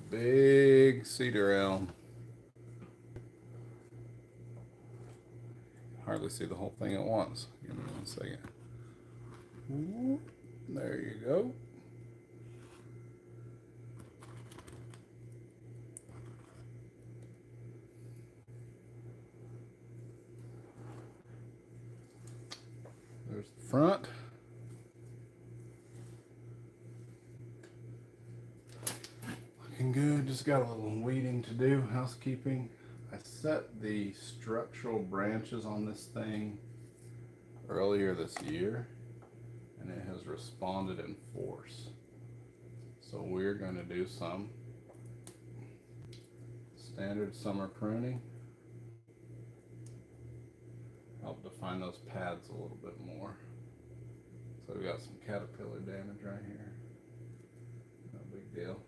big cedar elm. Hardly see the whole thing at once. Give me 1 second. There you go. There's the front. Looking good. Just got a little weeding to do, housekeeping. I set the structural branches on this thing earlier this year, and it has responded in force. So we're going to do some standard summer pruning. Help define those pads a little bit more. So we got some caterpillar damage right here. No big deal.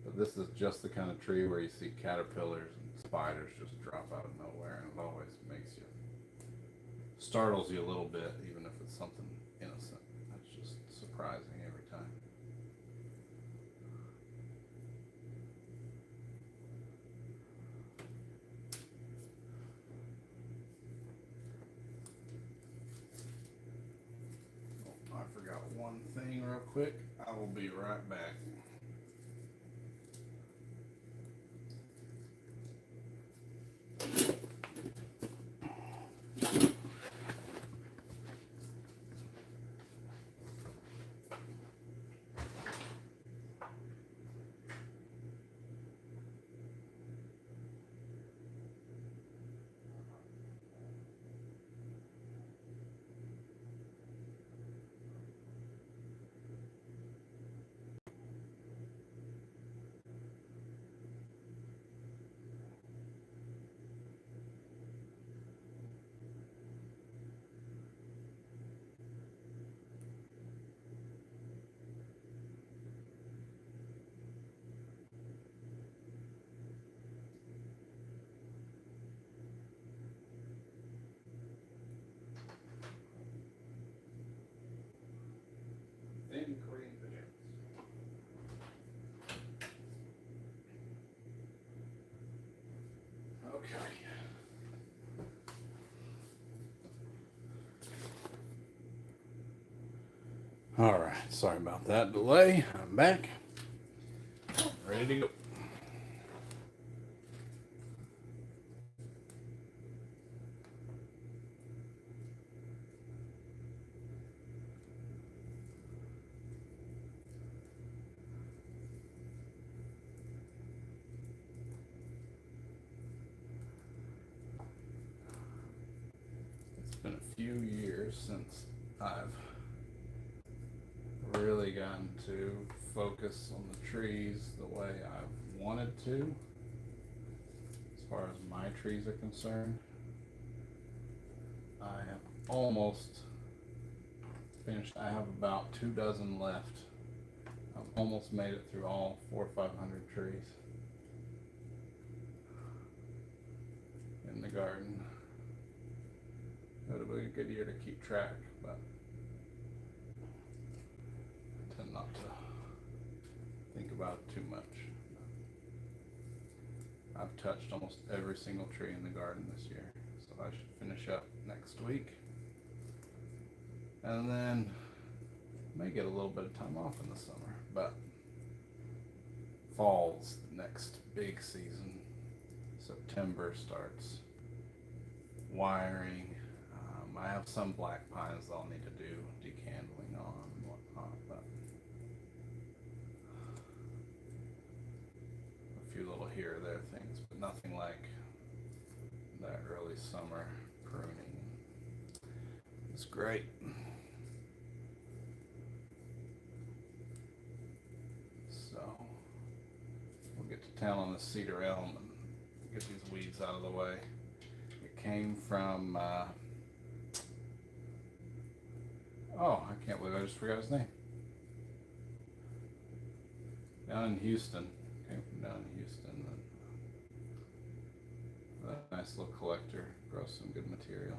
But this is just the kind of tree where you see caterpillars and spiders just drop out of nowhere, and it always makes you, startles you a little bit, even if it's something innocent. It's just surprising every time. Oh, I forgot one thing real quick. I will be right back. Thin cream pajamas. Okay. All right. Sorry about that delay. I'm back. Ready to go. It's been a few years since I've really gotten to focus on the trees the way I've wanted to, as far as my trees are concerned. I have almost finished. I have about 2 dozen left. I've almost made it through all 400 or 500 trees in the garden. It'll be a good year to keep track, but I tend not to think about it too much. I've touched almost every single tree in the garden this year, so I should finish up next week. And then may get a little bit of time off in the summer, but fall's the next big season. September starts wiring. I have some black pines I'll need to do decandling on and whatnot, but a few little here or there things, but nothing like that early summer pruning. It's great. So we'll get to town on the Cedar Elm and get these weeds out of the way. It came from oh, I can't believe I just forgot his name. Down in Houston. Came from down in Houston. A nice little collector. Grows some good material.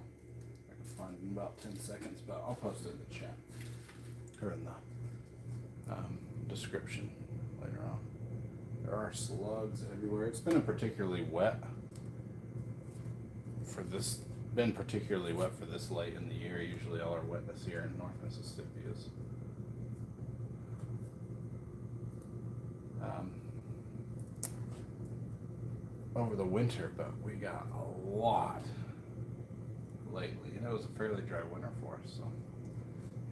I can find it in about 10 seconds, but I'll post it in the chat. Or in the description later on. there are slugs everywhere. It's been particularly wet for this. Been particularly wet for this late in the year. Usually, all our wetness here in North Mississippi is over the winter, but we got a lot lately, and it was a fairly dry winter for us. So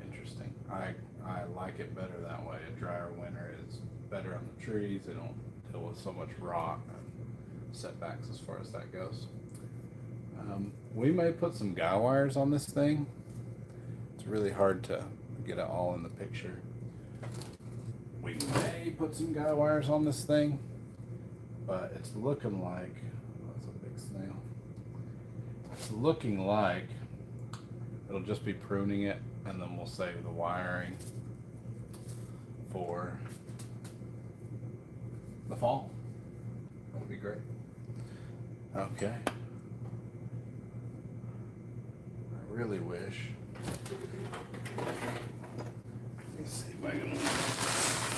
interesting. I like it better that way. A drier winter is better on the trees. They don't deal with so much rot and setbacks as far as that goes. We may put some guy wires on this thing. It's really hard to get it all in the picture. We may put some guy wires on this thing, but it's looking like, oh, that's a big snail. It's looking like it'll just be pruning it, and then we'll save the wiring for the fall. That'll be great. Okay. I really wish. Let me see if I can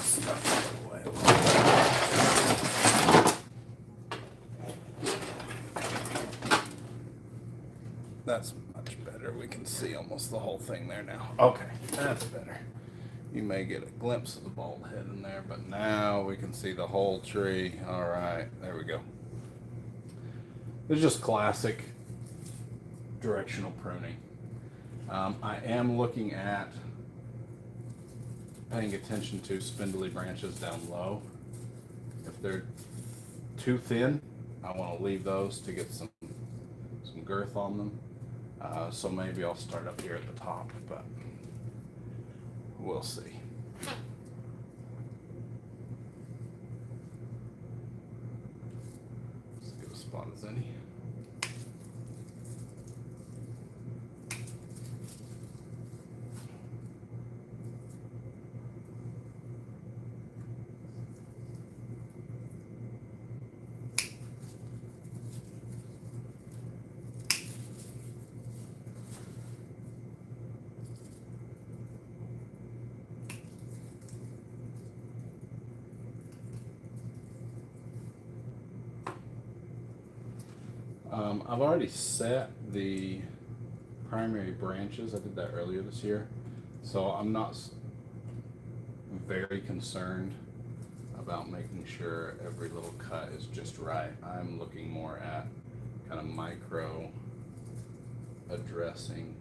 stuff it away. That's much better. We can see almost the whole thing there now. Okay, that's better. You may get a glimpse of the bald head in there, but now we can see the whole tree. All right, there we go. It's just classic directional pruning. I am looking at paying attention to spindly branches down low. If they're too thin, I want to leave those to get some girth on them. So maybe I'll start up here at the top, but we'll see. As good a spot as any. I've already set the primary branches. I did that earlier this year. So I'm not very concerned about making sure every little cut is just right. I'm looking more at kind of micro addressing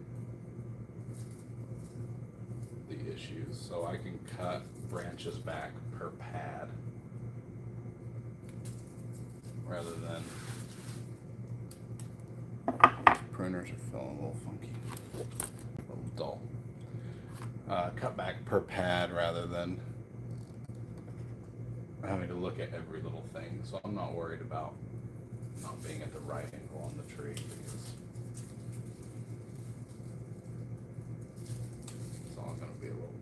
the issues. So I can cut branches back per pad rather than pruners are feeling a little funky, a little dull. Cut back per pad rather than having to look at every little thing. So I'm not worried about not being at the right angle on the tree because it's all going to be a little different.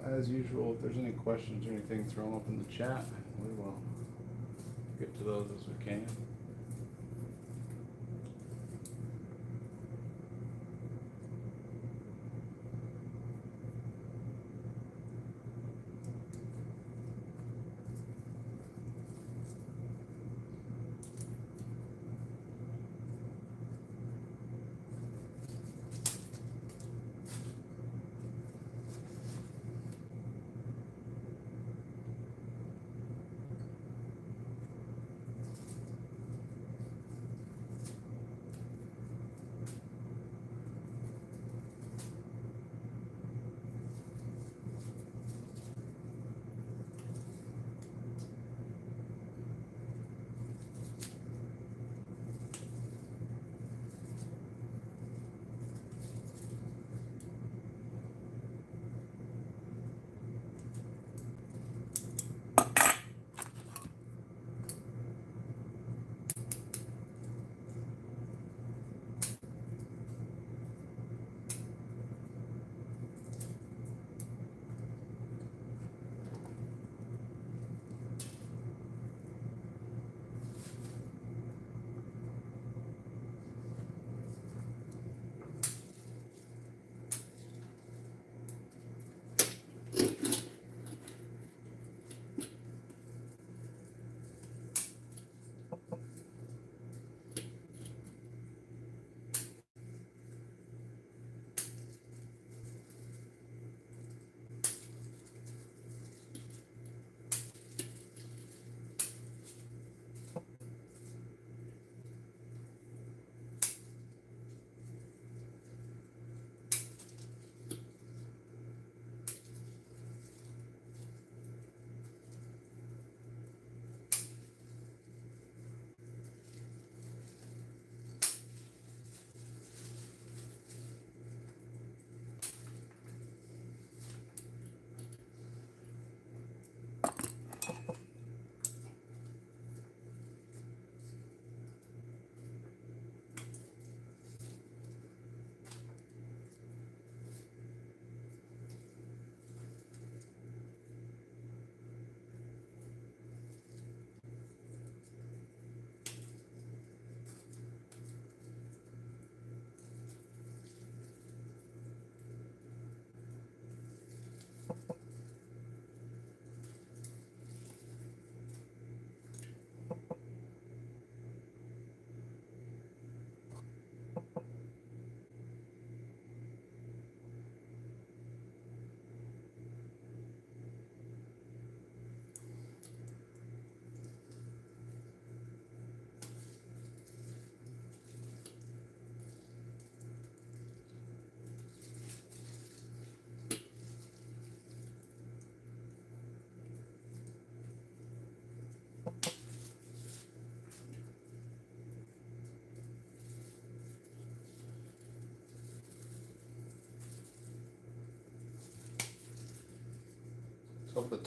As usual, if there's any questions or anything, throw them up in the chat. We will get to those as we can.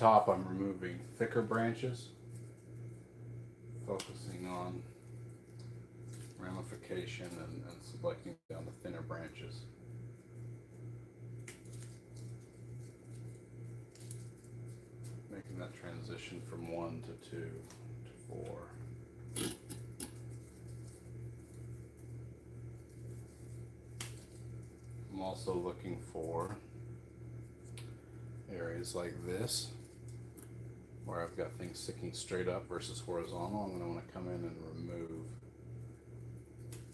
top, I'm removing thicker branches, focusing on ramification and selecting down the thinner branches. Making that transition from 1 to 2 to 4. I'm also looking for areas like this where I've got things sticking straight up versus horizontal. I'm going to want to come in and remove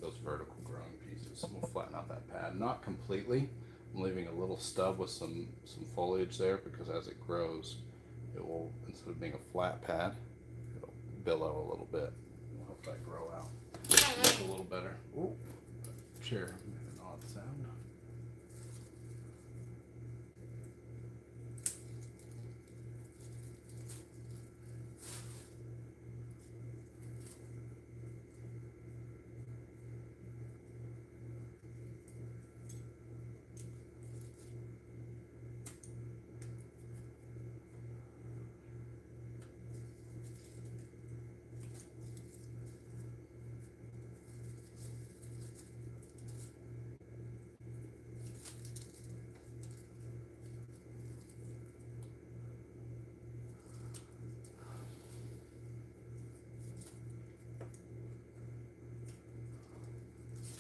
those vertical growing pieces. We'll flatten out that pad, not completely. I'm leaving a little stub with some foliage there because as it grows, it will, instead of being a flat pad, it'll billow a little bit. We'll help that grow out a little better. Ooh, chair made an odd sound.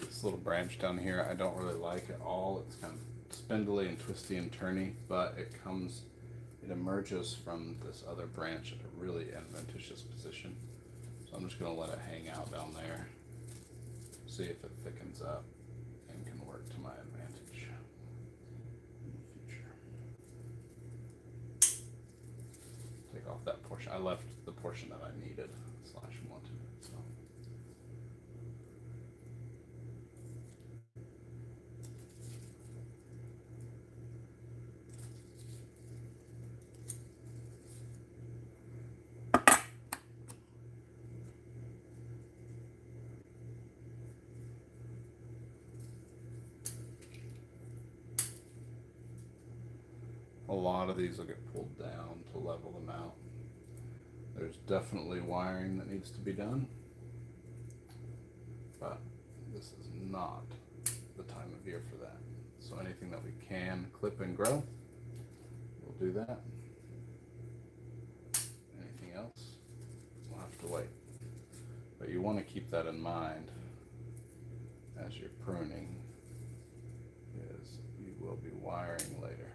This little branch down here I don't really like at all. It's kind of spindly and twisty and turny, but it emerges from this other branch at a really adventitious position. So I'm just going to let it hang out down there, see if it thickens up and can work to my advantage in the future. Take off that portion. I left the portion that I needed / wanted. So. A lot of these will get pulled down to level them out. There's definitely wiring that needs to be done, but this is not the time of year for that. So anything that we can clip and grow, we'll do that. Anything else, we'll have to wait. But you want to keep that in mind as you're pruning, is you will be wiring later.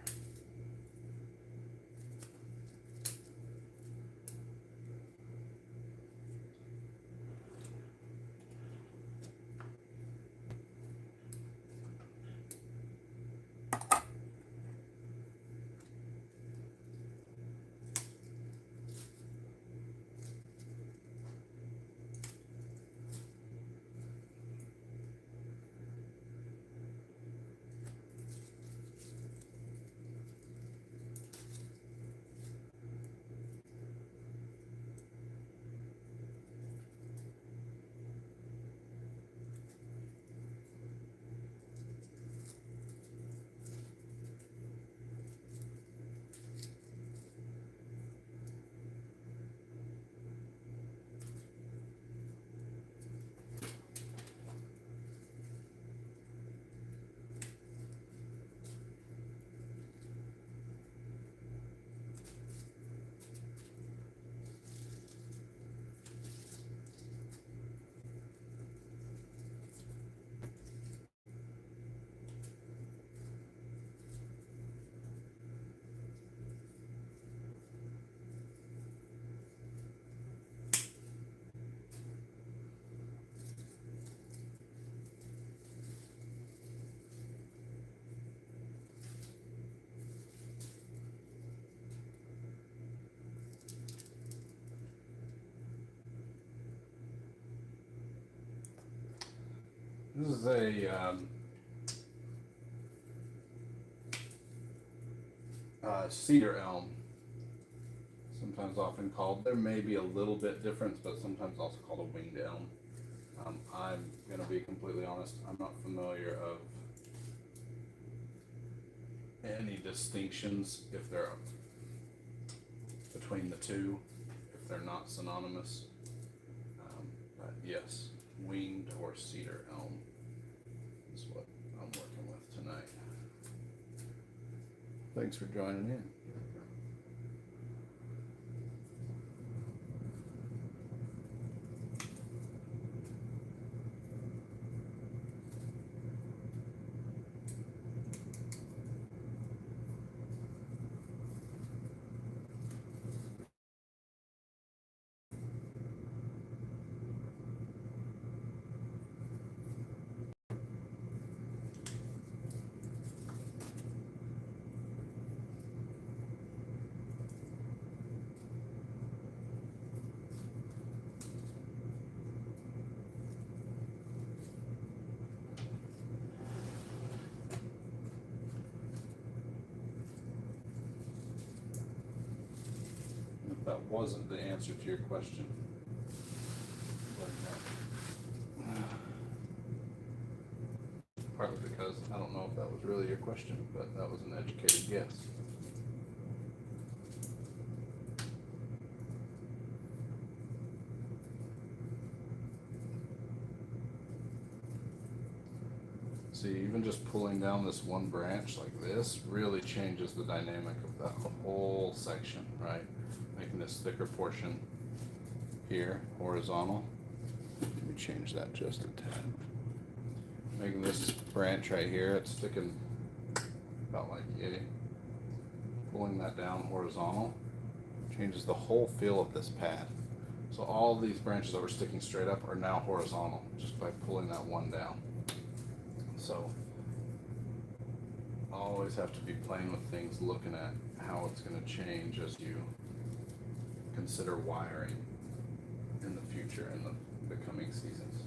This is a Cedar Elm, sometimes often called. There may be a little bit difference, but sometimes also called a winged elm. I'm going to be completely honest, I'm not familiar of any distinctions if they're between the two if they're not synonymous. But yes, winged or cedar elm is what I'm working with tonight. Thanks for joining in. If that wasn't the answer to your question, partly because I don't know if that was really your question, but that was an educated guess. See, even just pulling down this one branch like this really changes the dynamic of that whole section, right? Making this thicker portion here horizontal. Let me change that just a tad. Making this branch right here, it's sticking about like yay. Pulling that down horizontal changes the whole feel of this pad. So all these branches that were sticking straight up are now horizontal just by pulling that one down. So always have to be playing with things, looking at how it's going to change as you consider wiring in the future, in the coming seasons.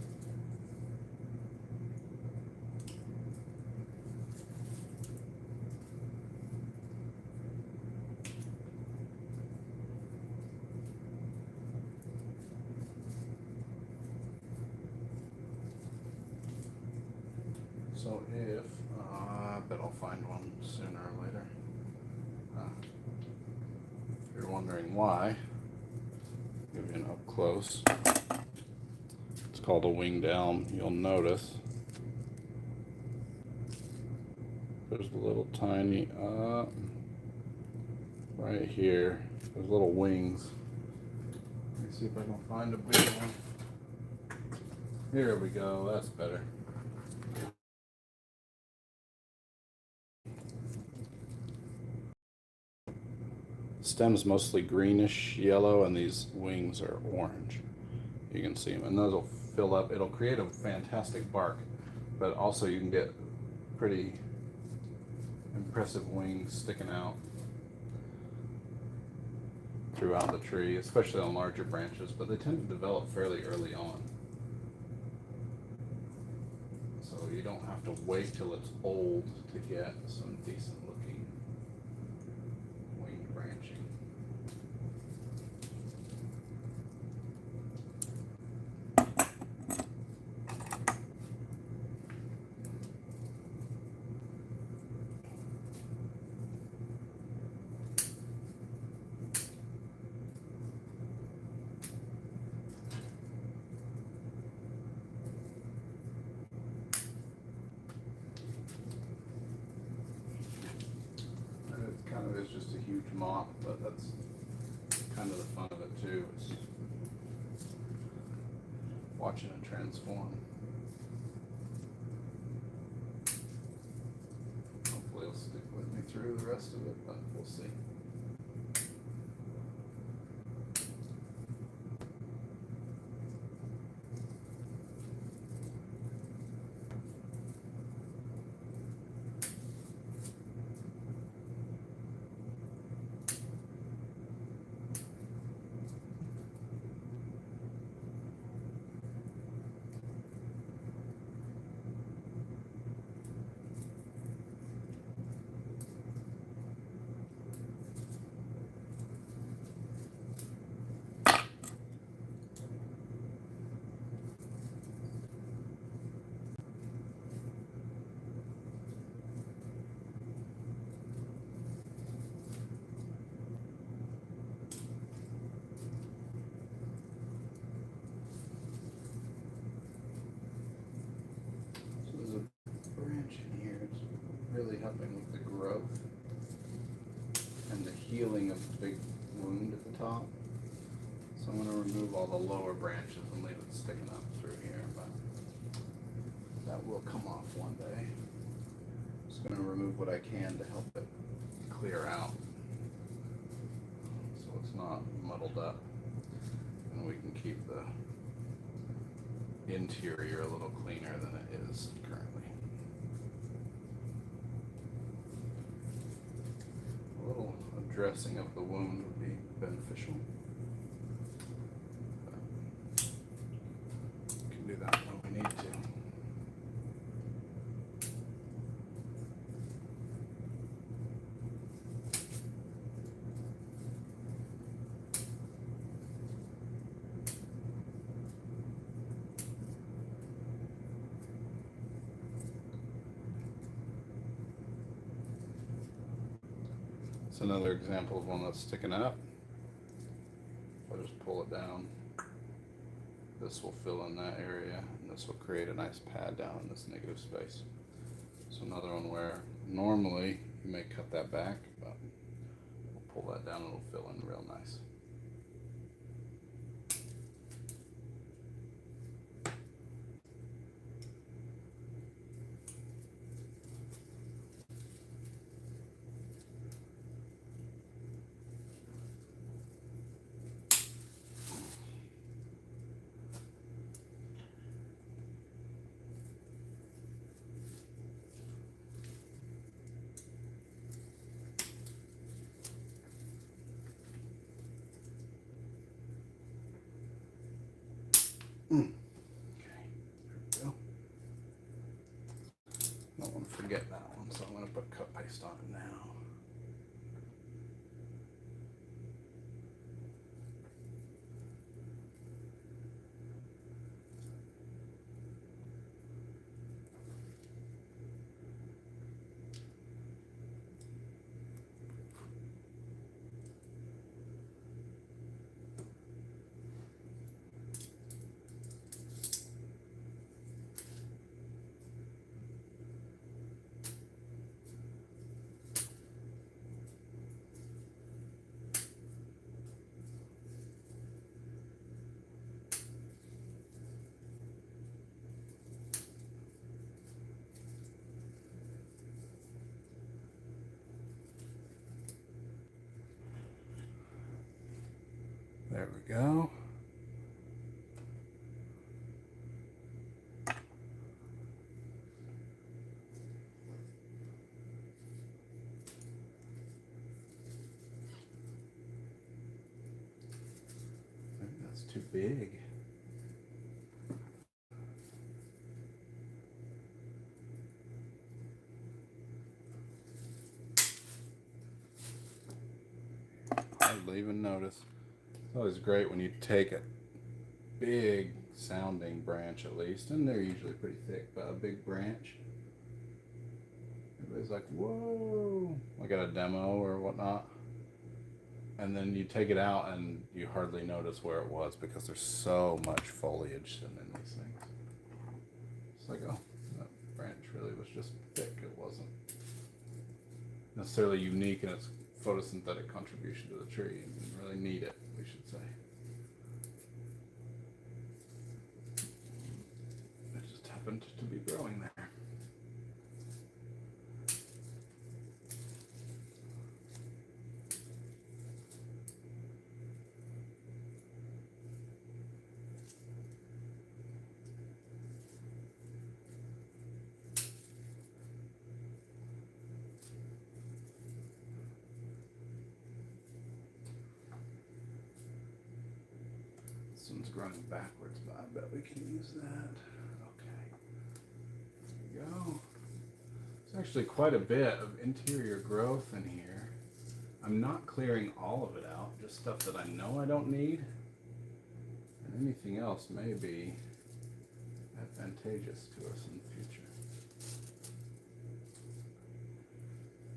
So if, I bet I'll find one sooner or later. If you're wondering why, give you an up close. It's called a winged elm. You'll notice there's a little tiny, right here, there's little wings. Let me see if I can find a big one. Here we go, that's better. Stem's mostly greenish yellow, and these wings are orange. You can see them, and those will fill up. It'll create a fantastic bark, but also you can get pretty impressive wings sticking out throughout the tree, especially on larger branches, but they tend to develop fairly early on. So you don't have to wait till it's old to get some decent looking winged branching. Kind of is just a huge mop, but that's kind of the fun of it too, is watching it transform. Hopefully it'll stick with me through the rest of it, but we'll see. a big wound at the top. So I'm going to remove all the lower branches and leave it sticking up through here, but that will come off one day. Just going to remove what I can to help it clear out so it's not muddled up, and we can keep the interior a little cleaner than it is currently. A little addressing of the wound would be beneficial. We can do that when we need to. It's another example of one that's sticking up. If I just pull it down, this will fill in that area, and this will create a nice pad down in this negative space. So another one where normally you may cut that back, but we'll pull that down and it'll fill in real nice. Okay, there we go. Don't want to forget that one, so I'm going to put cut paste on it now. There we go. Maybe that's too big. Hardly even notice. It's always great when you take a big sounding branch, at least, and they're usually pretty thick, but a big branch, everybody's like, whoa, like at a demo or whatnot, and then you take it out and you hardly notice where it was because there's so much foliage sitting in these things. It's like, oh, that branch really was just thick. It wasn't necessarily unique in its photosynthetic contribution to the tree. You didn't really need it, we should say. It just happened to be growing there. This one's growing backwards, but I bet we can use that. Okay, there we go. There's actually quite a bit of interior growth in here. I'm not clearing all of it out, just stuff that I know I don't need. And anything else may be advantageous to us in the future.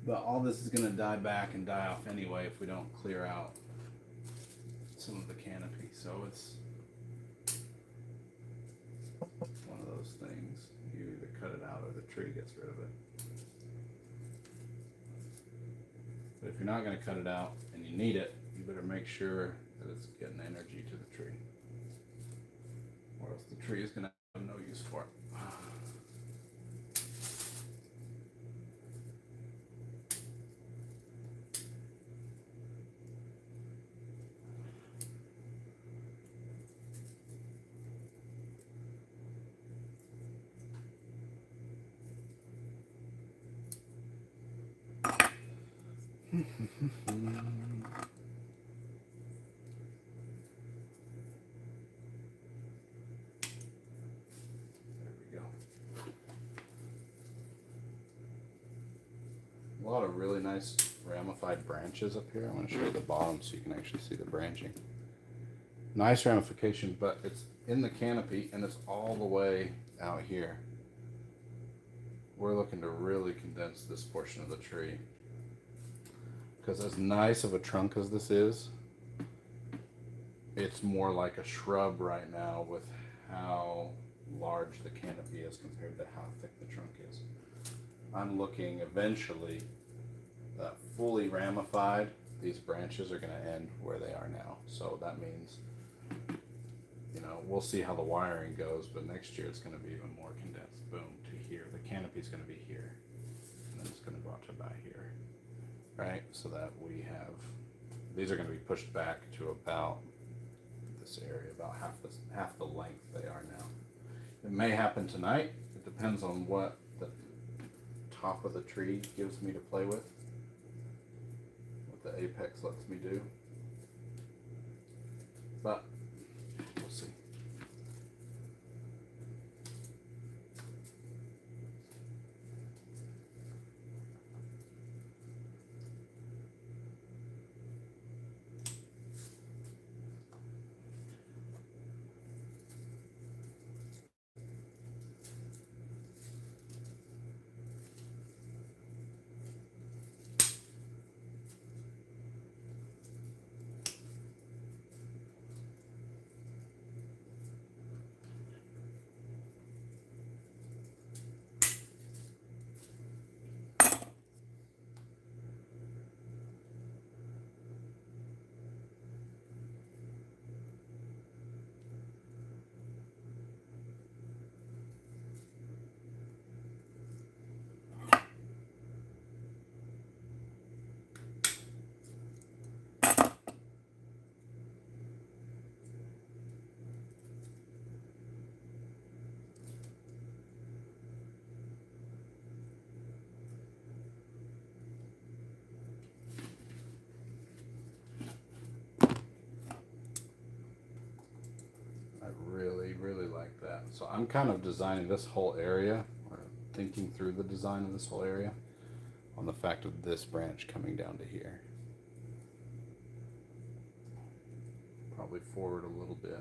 But all this is going to die back and die off anyway if we don't clear out some of the canopy. So it's one of those things. You either cut it out or the tree gets rid of it. But if you're not going to cut it out and you you need it, you better make sure that it's getting energy to the tree, or else the tree is going to have no use for it. A lot of really nice ramified branches up here. I want to show you the bottom so you can actually see the branching. Nice ramification, but it's in the canopy and it's all the way out here. We're looking to really condense this portion of the tree, because as nice of a trunk as this is, it's more like a shrub right now with how large the canopy is compared to how thick the trunk is. I'm looking eventually that fully ramified, these branches are going to end where they are now. So that means, you know, we'll see how the wiring goes, but next year it's going to be even more condensed. Boom, to here. The canopy is going to be here, and then it's going to go out to about here, right? So that we have, these are going to be pushed back to about this area, about half the length they are now. It may happen tonight. It depends on what the top of the tree gives me to play with, what the apex lets me do, but we'll see. Really like that. So I'm kind of designing this whole area, or thinking through the design of this whole area on the fact of this branch coming down to here. Probably forward a little bit.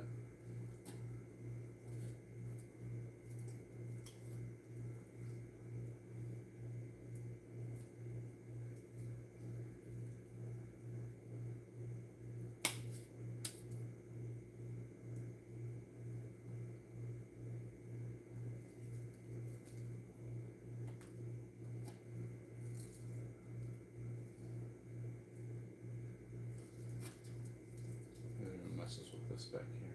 Messes with this back here.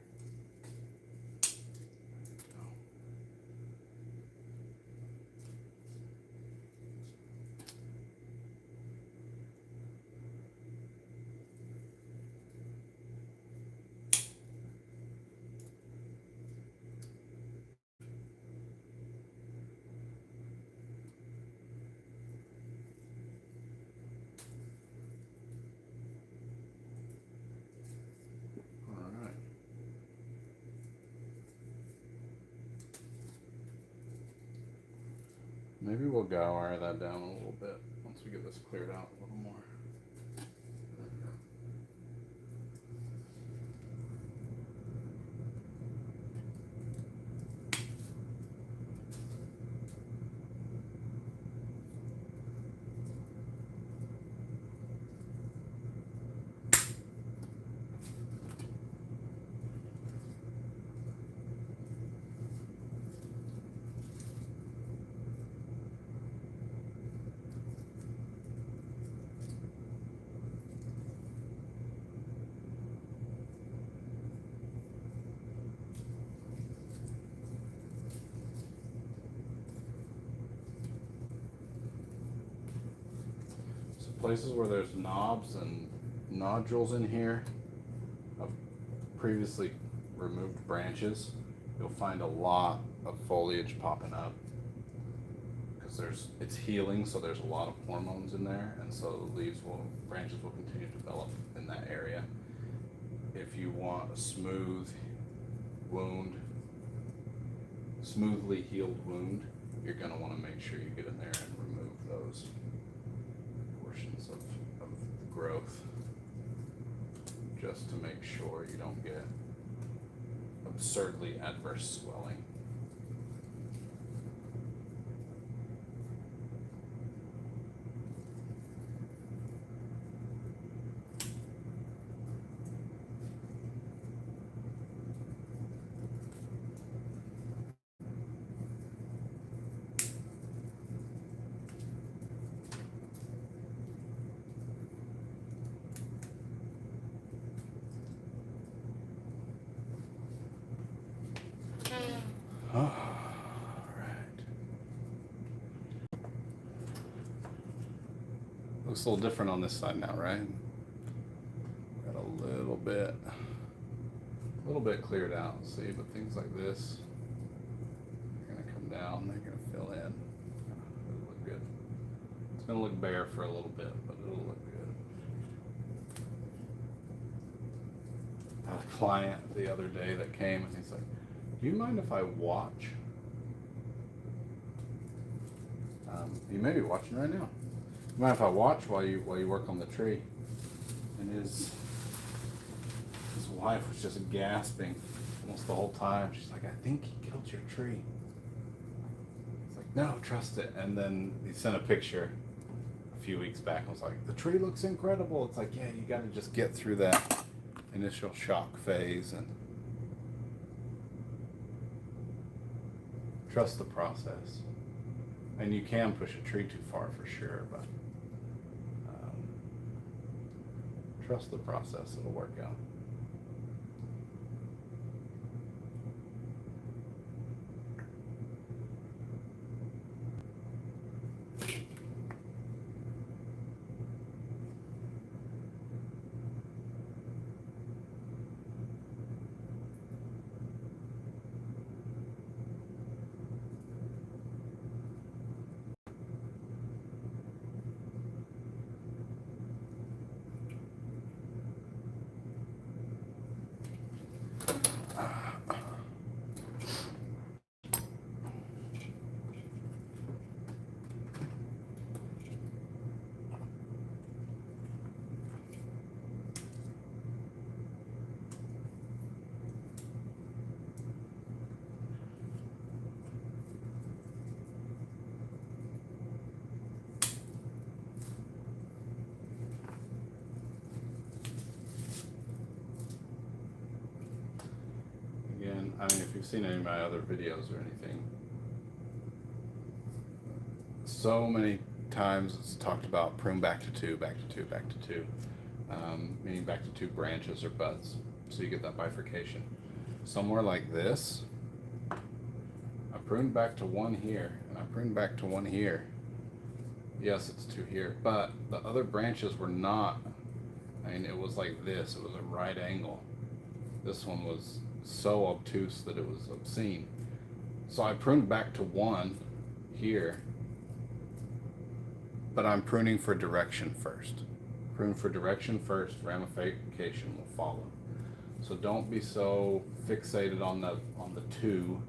Maybe we'll wire that down a little bit once we get this cleared out a little more. places where there's knobs and nodules in here of previously removed branches, you'll find a lot of foliage popping up because it's healing, so there's a lot of hormones in there, and so the branches will continue to develop in that area. If you want a smooth wound, smoothly healed wound, you're going to want to make sure you get in there and remove those portions of the growth, just to make sure you don't get absurdly adverse swelling. All right. Looks a little different on this side now, right? Got a little bit cleared out, see, but things like this, they're gonna come down, they're gonna fill in. It'll look good. It's gonna look bare for a little bit, but it'll look good. I had a client the other day that came and he's like, do you mind if I watch? You may be watching right now. You mind if I watch while you work on the tree? And his wife was just gasping almost the whole time. She's like, I think he killed your tree. It's like, no, trust it. And then he sent a picture a few weeks back and was like, the tree looks incredible. It's like, yeah, you got to just get through that initial shock phase and trust the process. And you can push a tree too far for sure, but trust the process, it'll work out. I mean, if you've seen any of my other videos or anything, so many times it's talked about prune back to two, meaning back to two branches or buds, so you get that bifurcation. Somewhere like this, I pruned back to one here, and I pruned back to one here. Yes, it's two here, but the other branches were not, I mean, it was like this, it was a right angle. This one was so obtuse that it was obscene. So I pruned back to one here, but I'm pruning for direction first. Prune for direction first, ramification will follow. So don't be so fixated on the two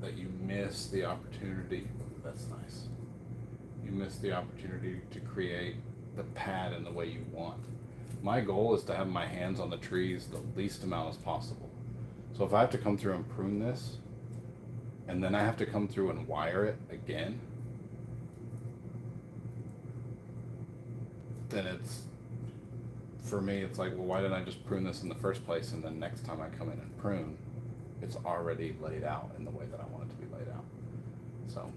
that you miss the opportunity. That's nice. You miss the opportunity to create the pad in the way you want. My goal is to have my hands on the trees the least amount as possible. So if I have to come through and prune this, and then I have to come through and wire it again, then for me, it's like, well, why didn't I just prune this in the first place? And then next time I come in and prune, it's already laid out in the way that I want it to be laid out. So.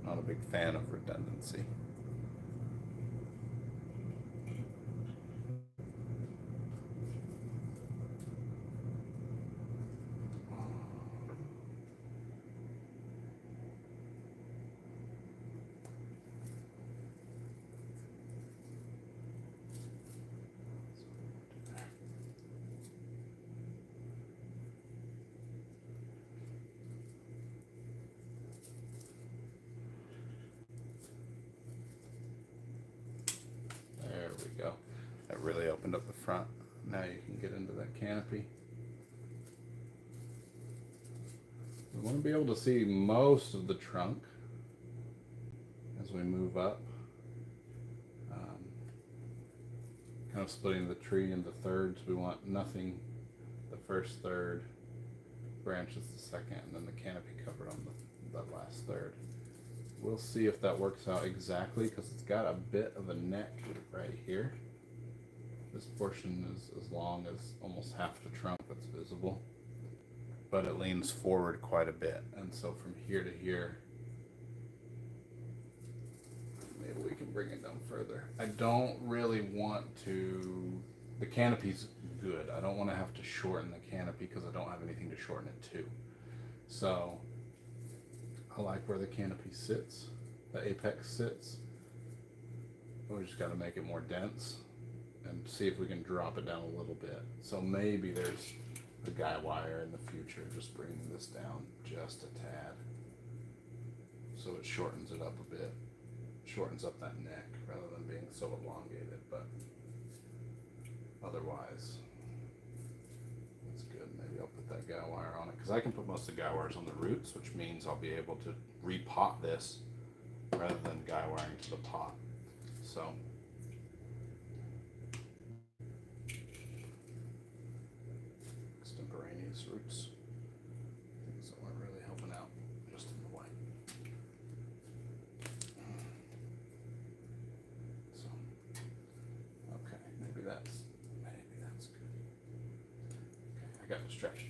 Not a big fan of redundancy. we go. That really opened up the front. Now you can get into that canopy. We want to be able to see most of the trunk as we move up. Kind of splitting the tree into thirds. We want nothing the first third, branches the second, and then the canopy covered on the last third. We'll see if that works out exactly, because it's got a bit of a neck right here. This portion is as long as almost half the trunk that's visible, but it leans forward quite a bit, and so from here to here, maybe we can bring it down further. I don't really want to, the canopy's good. I don't want to have to shorten the canopy because I don't have anything to shorten it to. So I like where the canopy sits, the apex sits. We just got to make it more dense and see if we can drop it down a little bit. So maybe there's a guy wire in the future, just bringing this down just a tad. So it shortens it up a bit. Shortens up that neck rather than being so elongated, but otherwise that's good. Maybe I'll put that guy wire on it, because I can put most of the guy wires on the roots, which means I'll be able to repot this rather than guy wiring to the pot. So extemporaneous roots, things that weren't really helping out just in the white. So okay, maybe that's good. Okay, I got distracted.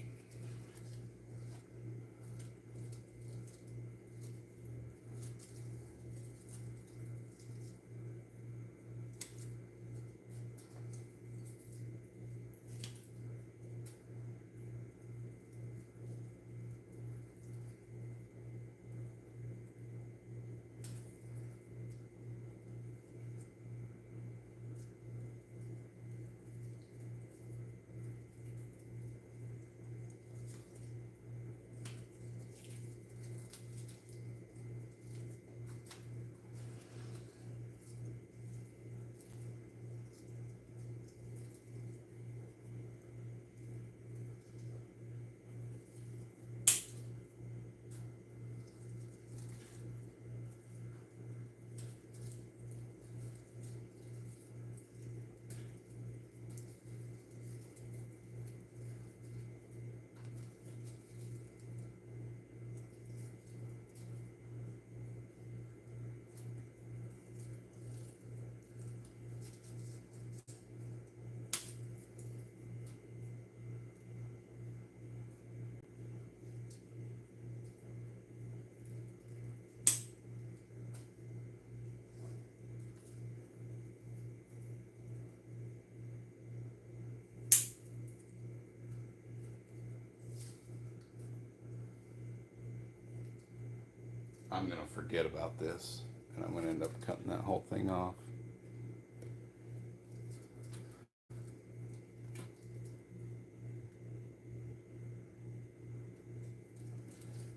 I'm gonna forget about this, and I'm gonna end up cutting that whole thing off.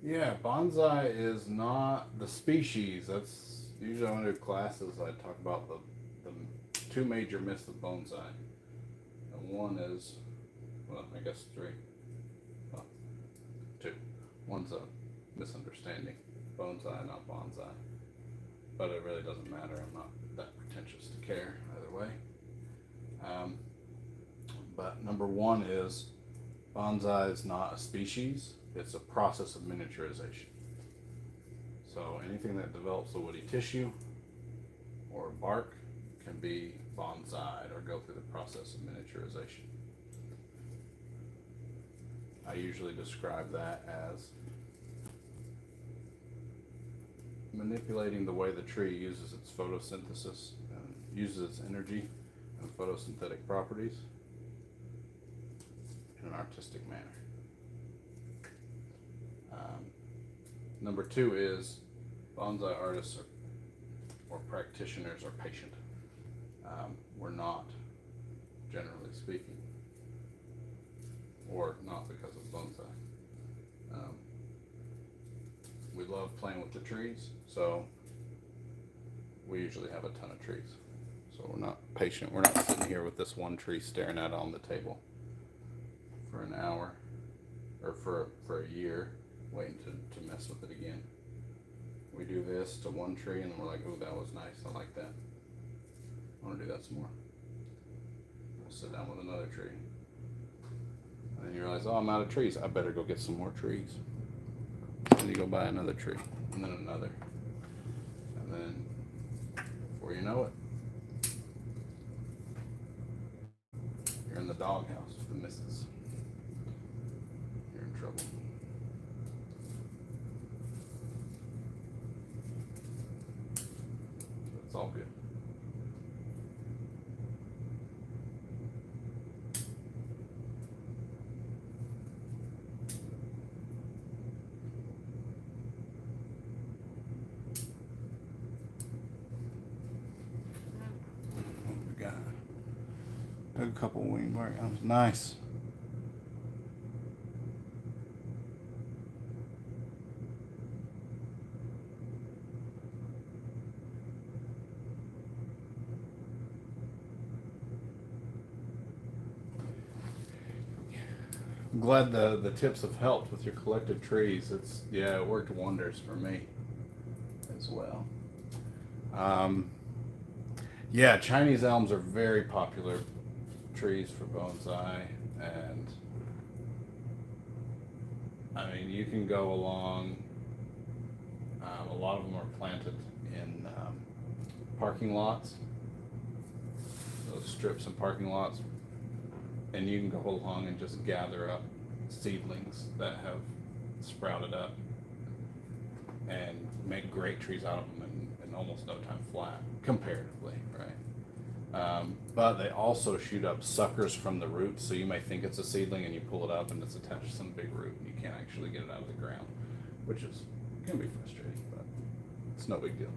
Yeah, bonsai is not the species. That's usually when I do classes, I talk about the two major myths of bonsai. And one is, well, I guess three. Well, two. One's a misunderstanding. Bonsai, not bonsai. But it really doesn't matter. I'm not that pretentious to care either way. But number one is bonsai is not a species. It's a process of miniaturization. So anything that develops a woody tissue or bark can be bonsai'd or go through the process of miniaturization. I usually describe that as manipulating the way the tree uses its photosynthesis and uses its energy and photosynthetic properties in an artistic manner. Number two is bonsai artists or practitioners are patient. We're not, generally speaking, or not because of bonsai. We love playing with the trees, so we usually have a ton of trees. So So we're not patient. We're not sitting here with this one tree staring at it on the table for an hour or for a year waiting to mess with it again. We do this to one tree and then we're like, oh, that was nice. I like that. I want to do that some more. We'll sit down with another tree. And then you realize, oh, I'm out of trees. I better go get some more trees. Then you go buy another tree and then another. And then before you know it, you're in the doghouse with the missus. You're in trouble. It's all good. What we got? Took a couple wingbark. That was nice. I'm glad the tips have helped with your collected trees. It worked wonders for me as well. Yeah, Chinese elms are very popular trees for bonsai, and I mean you can go along. A lot of them are planted in parking lots, those strips in parking lots. And you can go along and just gather up seedlings that have sprouted up and make great trees out of them in almost no time flat, comparatively, right? But they also shoot up suckers from the roots, so you may think it's a seedling and you pull it up and it's attached to some big root and you can't actually get it out of the ground, which can be frustrating, but it's no big deal.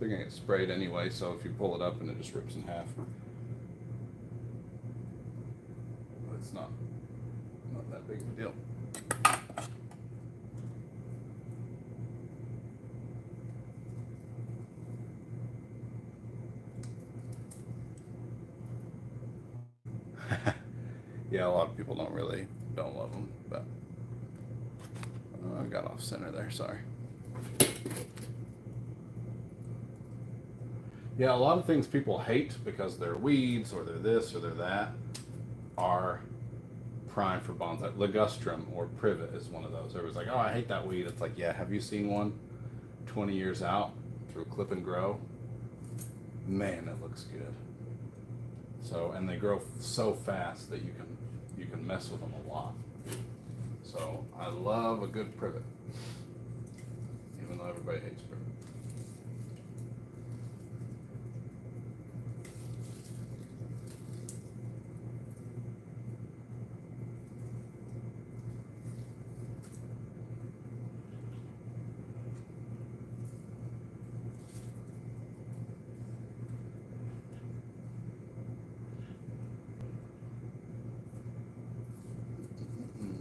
They're gonna get sprayed anyway, so if you pull it up and it just rips in half, it's not that big of a deal. Yeah, a lot of people don't love them, but I got off center there, sorry. Yeah, a lot of things people hate because they're weeds or they're this or they're that are prime for bonsai. Ligustrum or privet is one of those. Everyone's like, oh, I hate that weed. It's like, yeah, have you seen one 20 years out through clip and grow? Man, it looks good. So, and they grow so fast that you can mess with them a lot. So I love a good privet, even though everybody hates privet.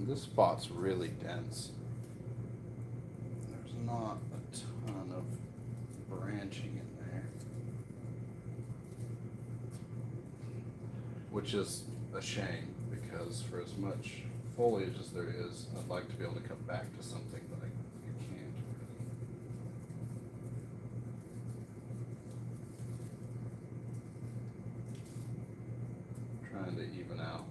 This spot's really dense. There's not a ton of branching in there, which is a shame because for as much foliage as there is, I'd like to be able to cut back to something, but I can't. I'm trying to even out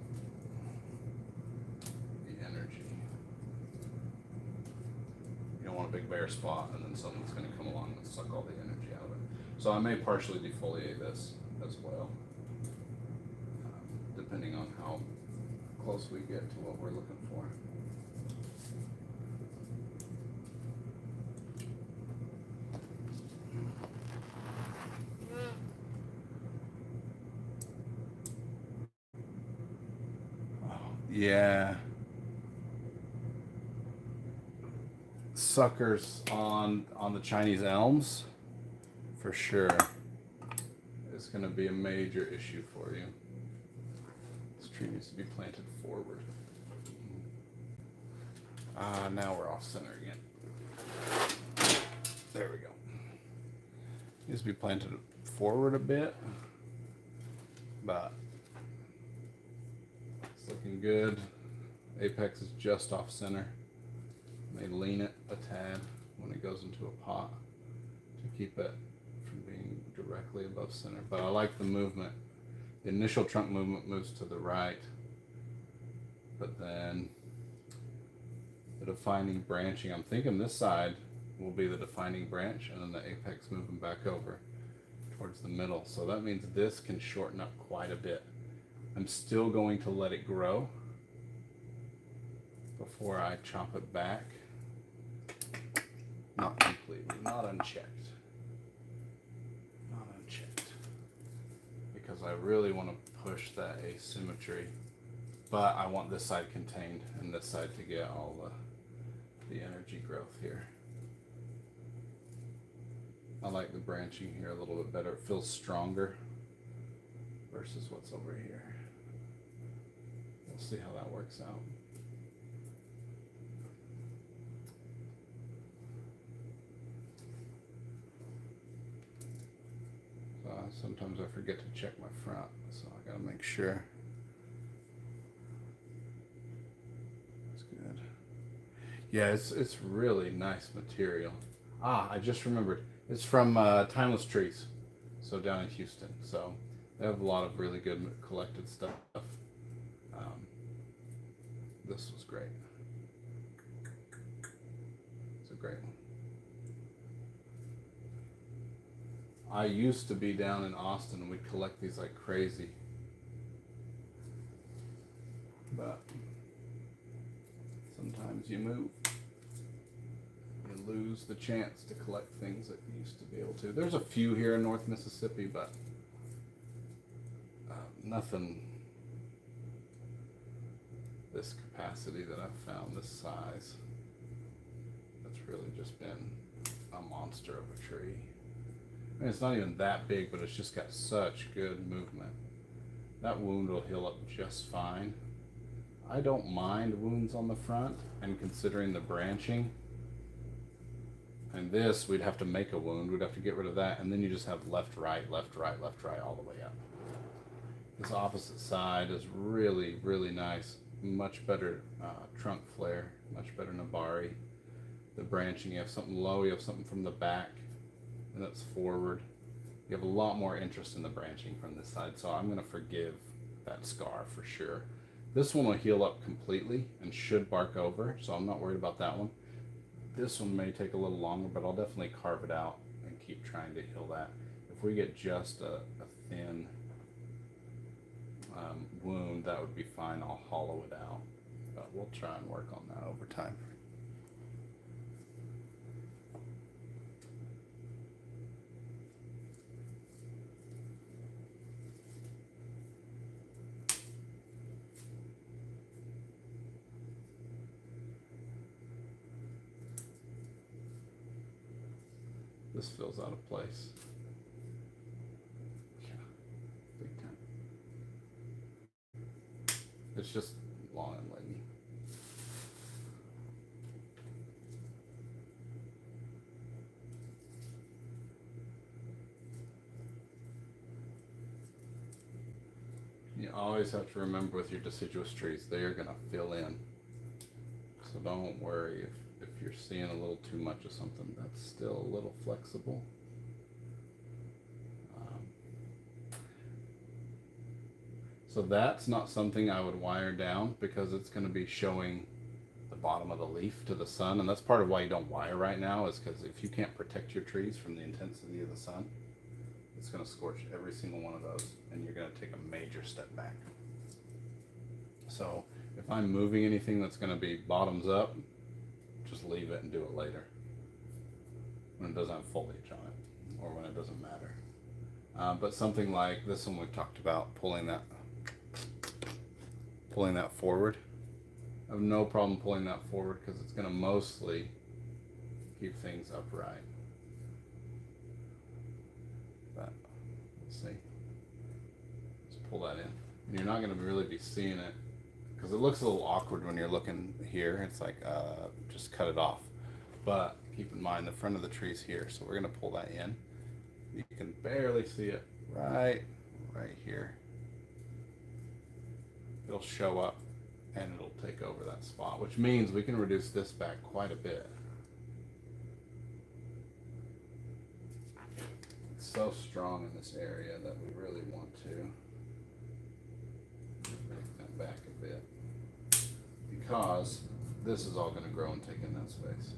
big bare spot and then something's going to come along and suck all the energy out of it. So I may partially defoliate this as well, depending on how close we get to what we're looking for. Oh, yeah. Suckers on the Chinese elms for sure is going to be a major issue for you. This tree needs to be planted forward. Now we're off center again. There we go. Needs to be planted forward a bit but it's looking good. Apex is just off center. May lean it a tad when it goes into a pot to keep it from being directly above center. But I like the movement. The initial trunk movement moves to the right, but then the defining branching, I'm thinking this side will be the defining branch, and then the apex moving back over towards the middle. So that means this can shorten up quite a bit. I'm still going to let it grow before I chop it back. Not completely, not unchecked. Not unchecked. Because I really want to push that asymmetry, but I want this side contained and this side to get all the energy growth here. I like the branching here a little bit better. It feels stronger versus what's over here. We'll see how that works out. Sometimes I forget to check my front, so I gotta make sure. That's good. Yeah, it's really nice material. Ah, I just remembered. It's from Timeless Trees, so down in Houston. So they have a lot of really good collected stuff. This was great. It's a great one. I used to be down in Austin and we'd collect these like crazy. But sometimes you move. You lose the chance to collect things that you used to be able to. There's a few here in North Mississippi, but nothing this capacity that I've found, this size. That's really just been a monster of a tree. I mean, it's not even that big, but it's just got such good movement. That wound will heal up just fine. I don't mind wounds on the front, and considering the branching, and this, we'd have to make a wound. We'd have to get rid of that, and then you just have left, right, left, right, left, right, all the way up. This opposite side is really, really nice. Much better trunk flare, much better nabari. The branching, you have something low, you have something from the back, and that's forward. You have a lot more interest in the branching from this side, so I'm going to forgive that scar for sure. This one will heal up completely and should bark over, so I'm not worried about that one. This one may take a little longer, but I'll definitely carve it out and keep trying to heal that. If we get just a thin wound, that would be fine. I'll hollow it out, but we'll try and work on that over time. This feels out of place. Yeah, big time. It's just long and leggy. You always have to remember with your deciduous trees, they are going to fill in. So don't worry if you're seeing a little too much of something. That's still a little flexible. So that's not something I would wire down because it's going to be showing the bottom of the leaf to the sun, and that's part of why you don't wire right now, is because if you can't protect your trees from the intensity of the sun, it's going to scorch every single one of those, and you're going to take a major step back. So if I'm moving anything that's going to be bottoms up, just leave it and do it later when it doesn't have foliage on it, or when it doesn't matter. But something like this one we've talked about, pulling that forward. I have no problem pulling that forward because it's going to mostly keep things upright. But let's see. Let's pull that in. And you're not going to really be seeing it because it looks a little awkward when you're looking here. It's like just cut it off. But keep in mind the front of the tree's here, so we're going to pull that in. You can barely see it right here. it'll show up and it'll take over that spot, which means we can reduce this back quite a bit. It's so strong in this area that we really want to make that back a bit, because this is all going to grow and take in that space.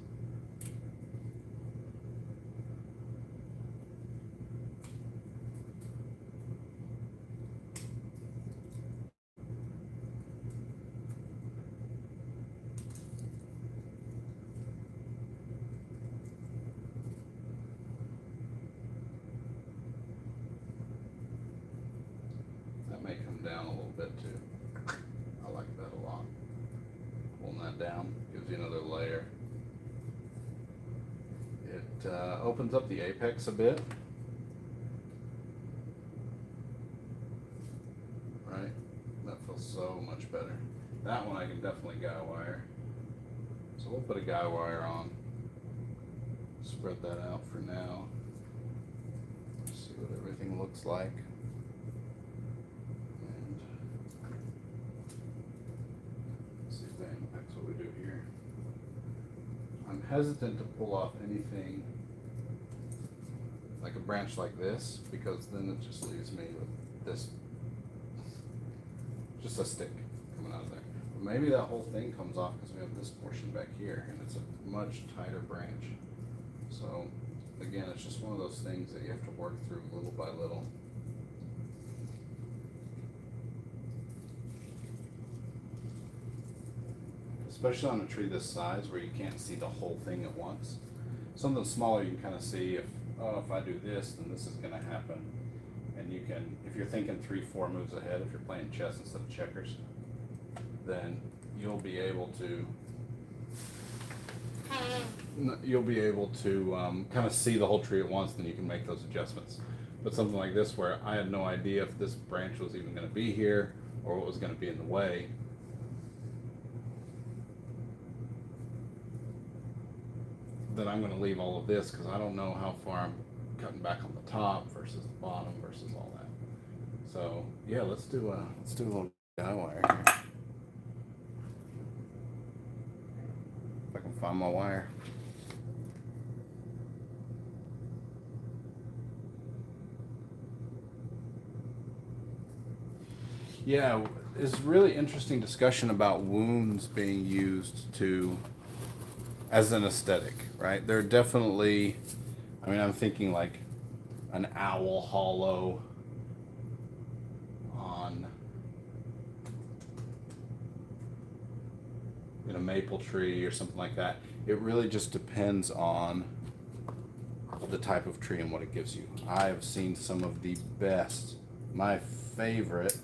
That may come down a little bit too. I like that a lot. Pulling that down gives you another layer. It opens up the apex a bit. Right? That feels so much better. That one I can definitely guy wire. So we'll put a guy wire on. Spread that out for now. See what everything looks like. And see if that impacts what we do here. I'm hesitant to pull off anything like a branch like this, because then it just leaves me with this, just a stick coming out of there. But maybe that whole thing comes off because we have this portion back here and it's a much tighter branch. So again, it's just one of those things that you have to work through little by little. Especially on a tree this size where you can't see the whole thing at once. Something smaller you can kind of see if, oh, if I do this, then this is going to happen. And you can, if you're thinking 3-4 moves ahead, if you're playing chess instead of checkers, then you'll be able to kind of see the whole tree at once, then you can make those adjustments. But something like this where I had no idea if this branch was even going to be here or what was going to be in the way, then I'm going to leave all of this because I don't know how far I'm cutting back on the top versus the bottom versus all that. So yeah, let's do a little guy wire here. If I can find my wire. Yeah, it's really interesting discussion about wounds being used as an aesthetic, right? They're definitely, I mean, I'm thinking like an owl hollow on in a maple tree or something like that. It really just depends on the type of tree and what it gives you. I've seen some of the best, my favorite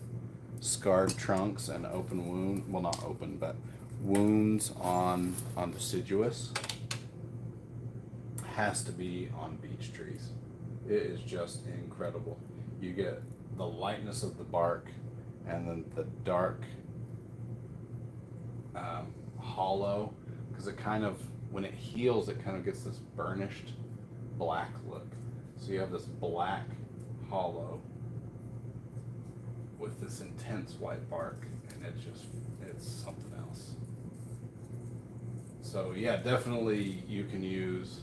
scarred trunks and open wound, well not open, but wounds on deciduous has to be on beech trees. It is just incredible. You get the lightness of the bark and then the dark hollow, because it kind of, when it heals, it kind of gets this burnished black look. So you have this black hollow with this intense white bark, and it's something else. So yeah, definitely you can use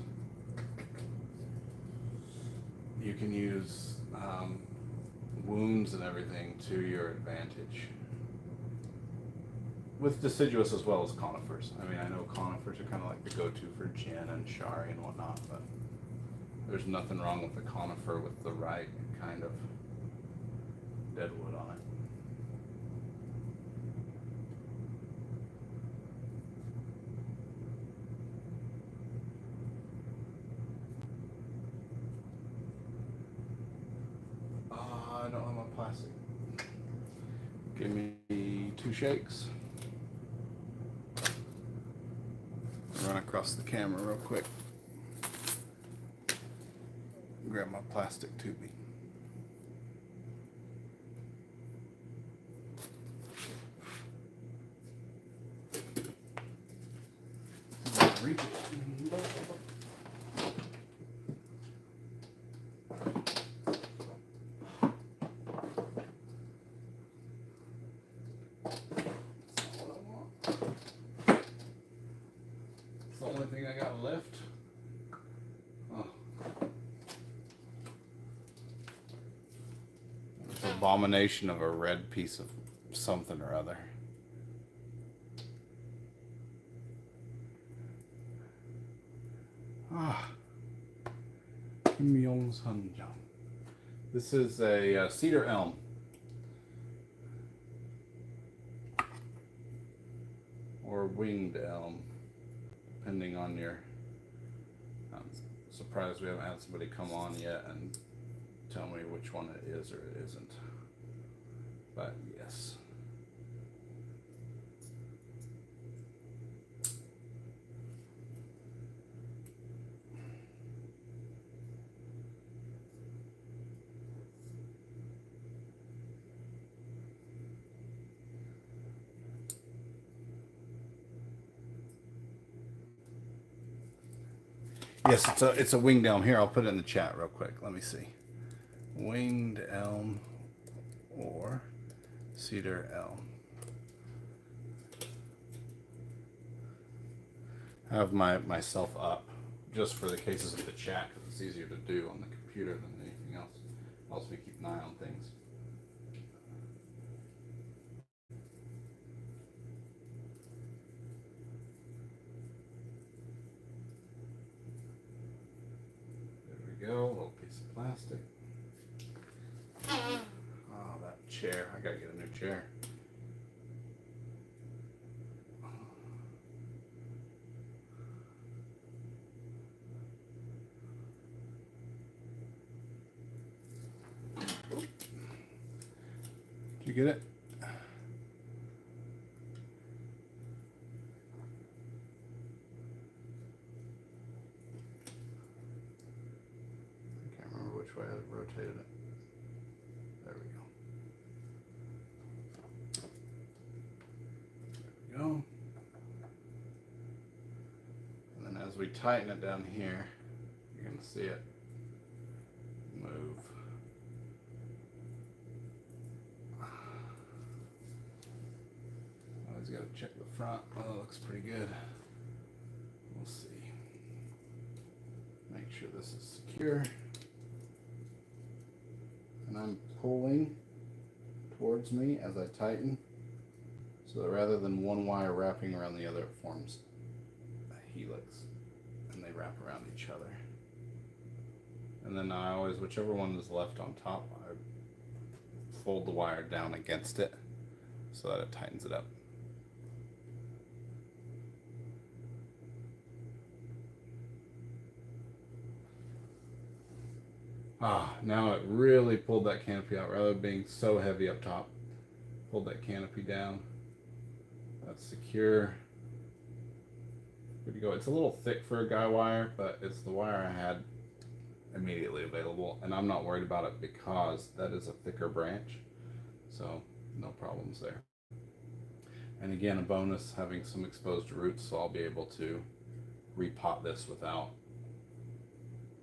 wounds and everything to your advantage. With deciduous as well as conifers. I mean, I know conifers are kind of like the go-to for gin and shari and whatnot, but there's nothing wrong with the conifer with the right kind of deadwood on it. I don't have my plastic. Give me 2 shakes. Run across the camera real quick. Grab my plastic tubing. Reach it. lift. Oh. It's an abomination of a red piece of something or other. Ah. This is a Cedar Elm. Or winged elm, depending on your... I'm surprised we haven't had somebody come on yet and tell me which one it is or it isn't. But yes. Yes, it's a winged elm. Here, I'll put it in the chat real quick. Let me see. Winged elm or cedar elm. I have myself up just for the cases of the chat because it's easier to do on the computer than anything else. Helps me keep an eye on things. Go, little piece of plastic. Oh, that chair. I gotta get a new chair. Did you get it? Which way I rotated it. There we go. There we go. And then as we tighten it down here, you're going to see it move. Always got to check the front. Oh, it looks pretty good. We'll see. Make sure this is secure. And I'm pulling towards me as I tighten, so that rather than one wire wrapping around the other, it forms a helix, and they wrap around each other. And then I always, whichever one is left on top, I fold the wire down against it so that it tightens it up. Ah, now it really pulled that canopy out rather than being so heavy up top. Pulled that canopy down. That's secure. Good to go. It's a little thick for a guy wire, but it's the wire I had immediately available, and I'm not worried about it because that is a thicker branch, so no problems there. And again, a bonus having some exposed roots, so I'll be able to repot this without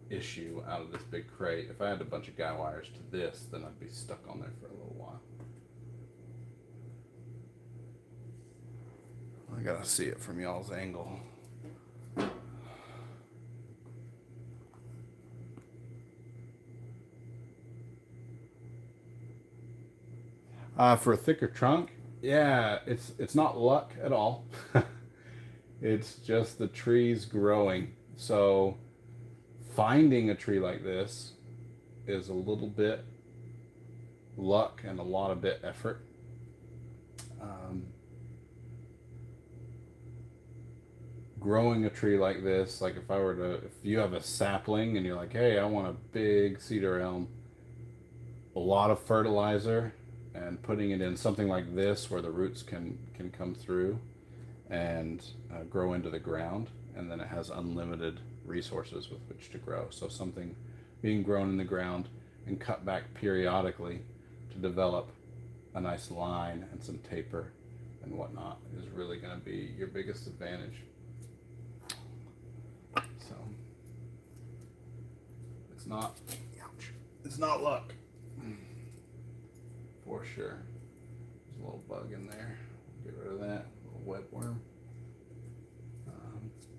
issue out of this big crate. If I had a bunch of guy wires to this, then I'd be stuck on there for a little while. I gotta see it from y'all's angle. For a thicker trunk, yeah, it's not luck at all. It's just the trees growing. So finding a tree like this is a little bit luck and a lot of bit effort. Growing a tree like this, like if you have a sapling and you're like, hey, I want a big cedar elm, a lot of fertilizer and putting it in something like this where the roots can come through and grow into the ground, and then it has unlimited resources with which to grow. So something being grown in the ground and cut back periodically to develop a nice line and some taper and whatnot is really going to be your biggest advantage. So it's not luck for sure. There's a little bug in there. Get rid of that little webworm.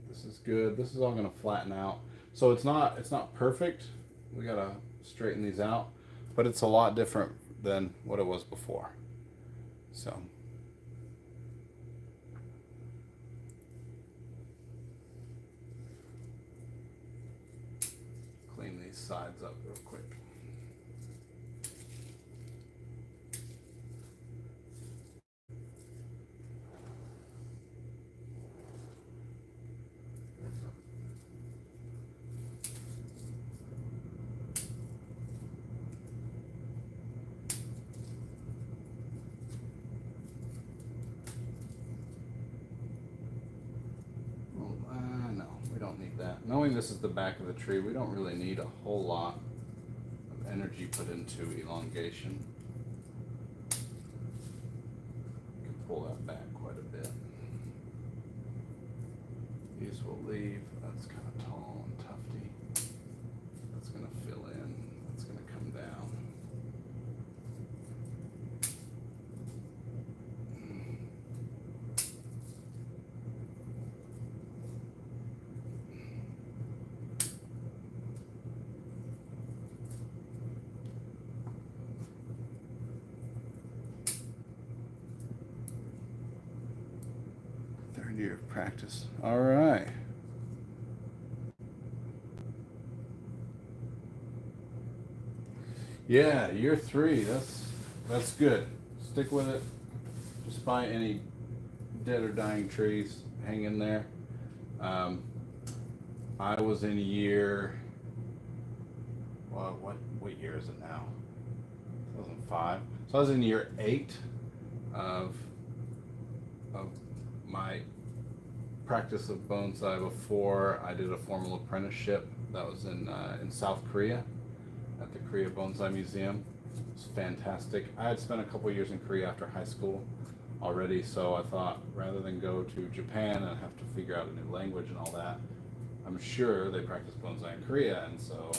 The This is good. This is all gonna flatten out. So it's not perfect. We gotta straighten these out, but it's a lot different than what it was before. So. Clean these sides up real quick. No, we don't need that. Knowing this is the back of the tree, we don't really need a whole lot of energy put into elongation. You can pull that back quite a bit. These will leave. That's kind of tall and tufty. That's going to fill in. That's going to come down. Third year of practice. All right. Yeah, year 3. That's good. Stick with it. Despite any dead or dying trees, hang in there. I was in year. Well, what year is it now? 2005. So I was in year 8 of my practice of bonsai before I did a formal apprenticeship. That was in South Korea at the Korea Bonsai Museum. It was fantastic. I had spent a couple years in Korea after high school already, so I thought rather than go to Japan and have to figure out a new language and all that, I'm sure they practice bonsai in Korea, and so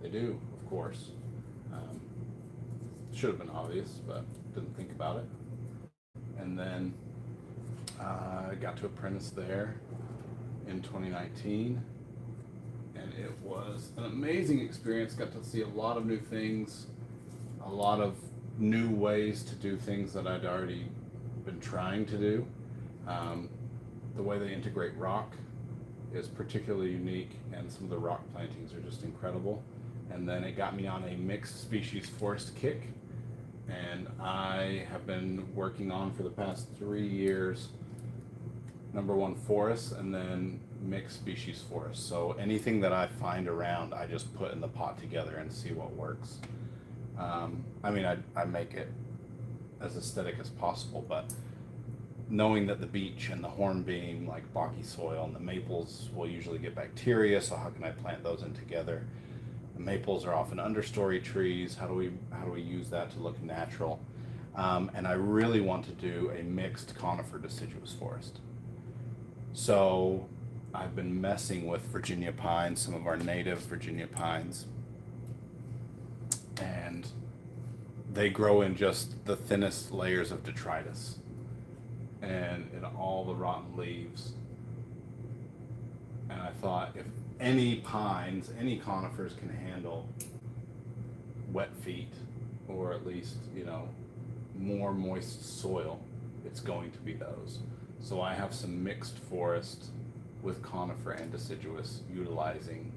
they do, of course. Should have been obvious, but didn't think about it. And then I got to apprentice there in 2019, and it was an amazing experience. Got to see a lot of new things, a lot of new ways to do things that I'd already been trying to do. The way they integrate rock is particularly unique, and some of the rock plantings are just incredible. And then it got me on a mixed species forest kick, and I have been working on for the past 3 years #1 forests and then mixed species forests. So anything that I find around, I just put in the pot together and see what works. I mean, I make it as aesthetic as possible, but knowing that the beech and the hornbeam like boggy soil and the maples will usually get bacteria, so how can I plant those in together? The maples are often understory trees. How do we use that to look natural? And I really want to do a mixed conifer deciduous forest. So I've been messing with Virginia pines, some of our native Virginia pines, and they grow in just the thinnest layers of detritus and in all the rotten leaves. And I thought, if any pines, any conifers can handle wet feet, or at least, more moist soil, it's going to be those. So I have some mixed forest with conifer and deciduous, utilizing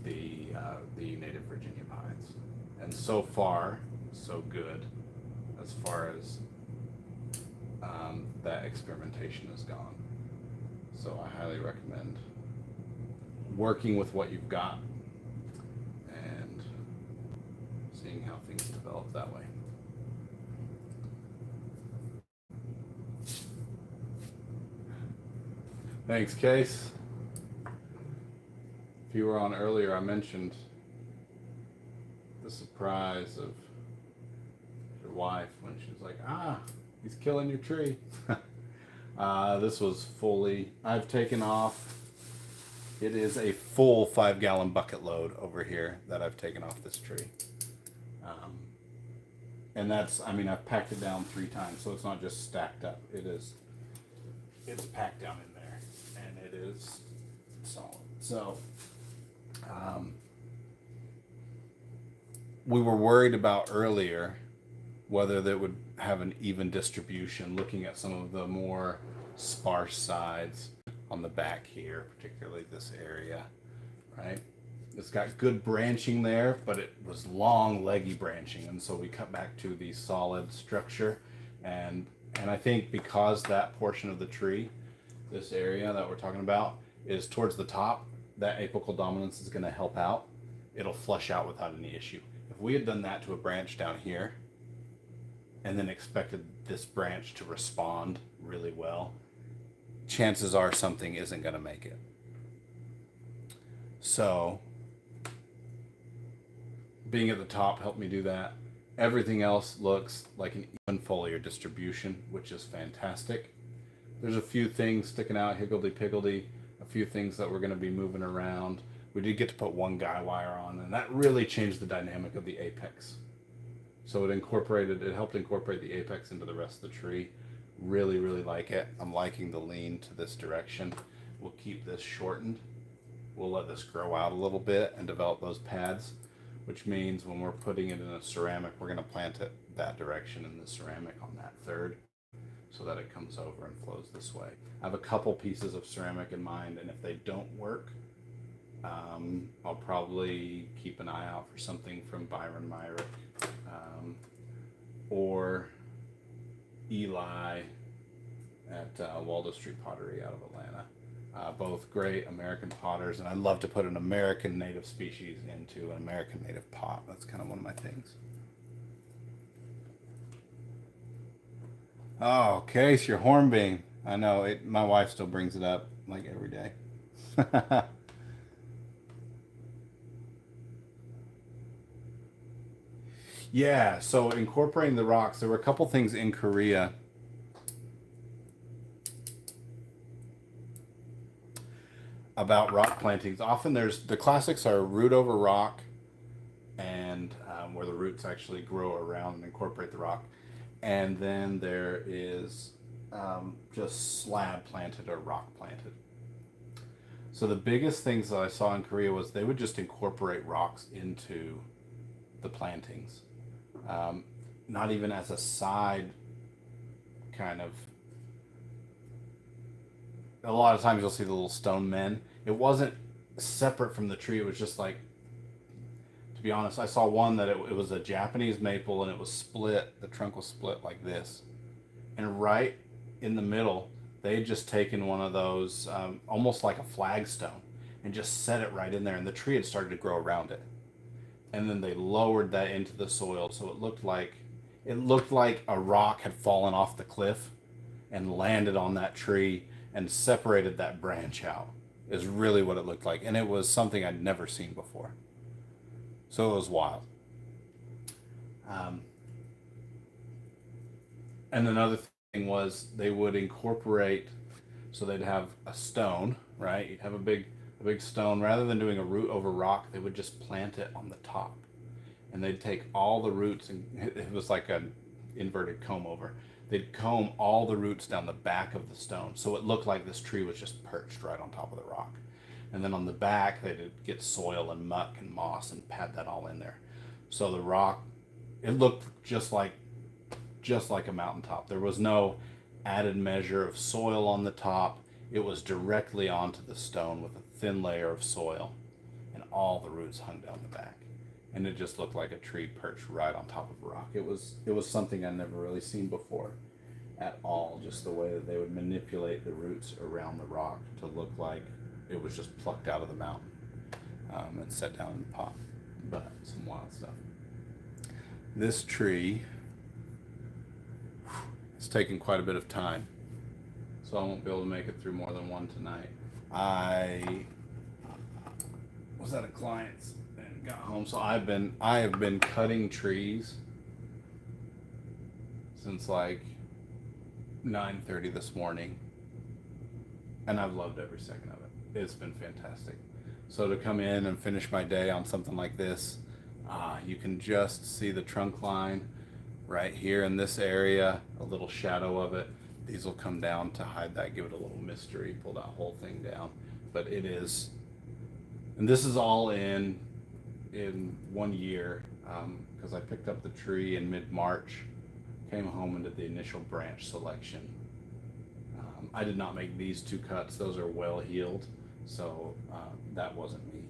the native Virginia pines. And so far, so good as far as that experimentation has gone. So I highly recommend working with what you've got and seeing how things develop that way. Thanks, Case. If you were on earlier, I mentioned the surprise of your wife when she was like, he's killing your tree. This was fully, I've taken off. It is a full 5-gallon bucket load over here that I've taken off this tree. And that's, I've packed it down 3 times, so it's not just stacked up. It's packed down in there, and it is solid. So we were worried about earlier whether that would have an even distribution, looking at some of the more sparse sides on the back here, particularly this area, right? It's got good branching there, but it was long, leggy branching, and so we cut back to the solid structure. And I think because that portion of the tree, this area that we're talking about, is towards the top, that apical dominance is going to help out. It'll flush out without any issue. If we had done that to a branch down here, and then expected this branch to respond really well, chances are something isn't going to make it. So being at the top helped me do that. Everything else looks like an even foliar distribution, which is fantastic. There's a few things sticking out, higgledy-piggledy, a few things that we're going to be moving around. We did get to put one guy wire on, and that really changed the dynamic of the apex. So it helped incorporate the apex into the rest of the tree. Really, really like it. I'm liking the lean to this direction. We'll keep this shortened. We'll let this grow out a little bit and develop those pads, which means when we're putting it in a ceramic, we're going to plant it that direction in the ceramic on that third so that it comes over and flows this way. I have a couple pieces of ceramic in mind, and if they don't work, I'll probably keep an eye out for something from Byron Myrick or Eli at Waldo Street Pottery out of Atlanta. Both great American potters, and I'd love to put an American native species into an American native pot. That's kind of one of my things. Oh, Case, your hornbeam. I know it. My wife still brings it up like every day. Yeah, so incorporating the rocks, there were a couple things in Korea about rock plantings. Often the classics are root over rock, and where the roots actually grow around and incorporate the rock. And then there is just slab planted or rock planted. So the biggest things that I saw in Korea was they would just incorporate rocks into the plantings. Not even as a side kind of. A lot of times you'll see the little stone men. It wasn't separate from the tree. It was just like, to be honest, I saw one that it was a Japanese maple, and it was split. The trunk was split like this. And right in the middle, they had just taken one of those, almost like a flagstone, and just set it right in there. And the tree had started to grow around it. And then they lowered that into the soil, so it looked like a rock had fallen off the cliff and landed on that tree and separated that branch out, is really what it looked like. And it was something I'd never seen before. So it was wild. And another thing was they would incorporate, so they'd have a stone, right? You'd have a big stone. Rather than doing a root over rock, they would just plant it on the top. And they'd take all the roots, and it was like an inverted comb over. They'd comb all the roots down the back of the stone, so it looked like this tree was just perched right on top of the rock. And then on the back, they'd get soil and muck and moss and pad that all in there. So the rock, it looked just like a mountaintop. There was no added measure of soil on the top. It was directly onto the stone with a thin layer of soil, and all the roots hung down the back. And it just looked like a tree perched right on top of a rock. It was something I'd never really seen before at all, just the way that they would manipulate the roots around the rock to look like it was just plucked out of the mountain and set down in the pot. But some wild stuff. This tree, it's taken quite a bit of time, so I won't be able to make it through more than one tonight. I was at a client's and got home, so I have been cutting trees since like 9:30 this morning, and I've loved every second of it. It's been fantastic. So to come in and finish my day on something like this, you can just see the trunk line right here in this area, a little shadow of it. These will come down to hide that, give it a little mystery, pull that whole thing down. but it is, and this is all in 1 year, because I picked up the tree in mid-March, came home and did the initial branch selection. I did not make these 2 cuts; those are well healed, so that wasn't me.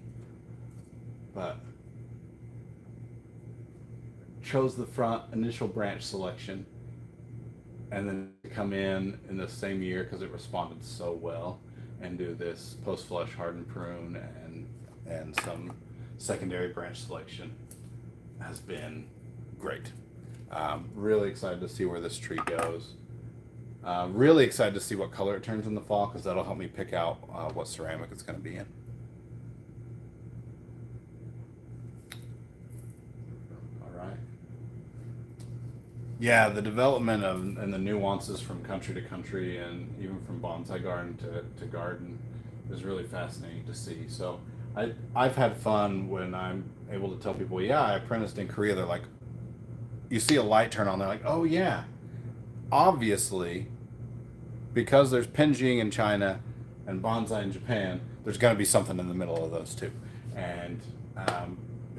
But chose the front initial branch selection, and then come in the same year because it responded so well, and do this post-flush hardened prune and some secondary branch selection has been great. Really excited to see where this tree goes. Really excited to see what color it turns in the fall, because that'll help me pick out what ceramic it's going to be in. All right. Yeah, the development and the nuances from country to country, and even from bonsai garden to garden, is really fascinating to see. So I've had fun when I'm able to tell people, yeah, I apprenticed in Korea. They're like, you see a light turn on, they're like, oh yeah, obviously, because there's Penjing in China and bonsai in Japan, there's going to be something in the middle of those two. And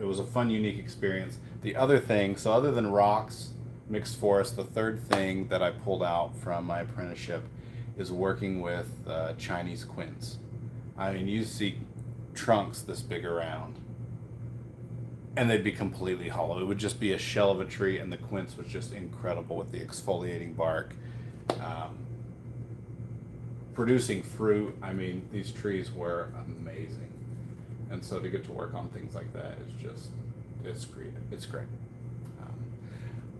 it was a fun, unique experience. The other thing, so other than rocks, mixed forest, the third thing that I pulled out from my apprenticeship is working with Chinese quince. I mean, you see trunks this big around, and they'd be completely hollow. It would just be a shell of a tree, and the quince was just incredible with the exfoliating bark. Producing fruit, I mean, these trees were amazing. And so to get to work on things like that is just, it's great. It's great.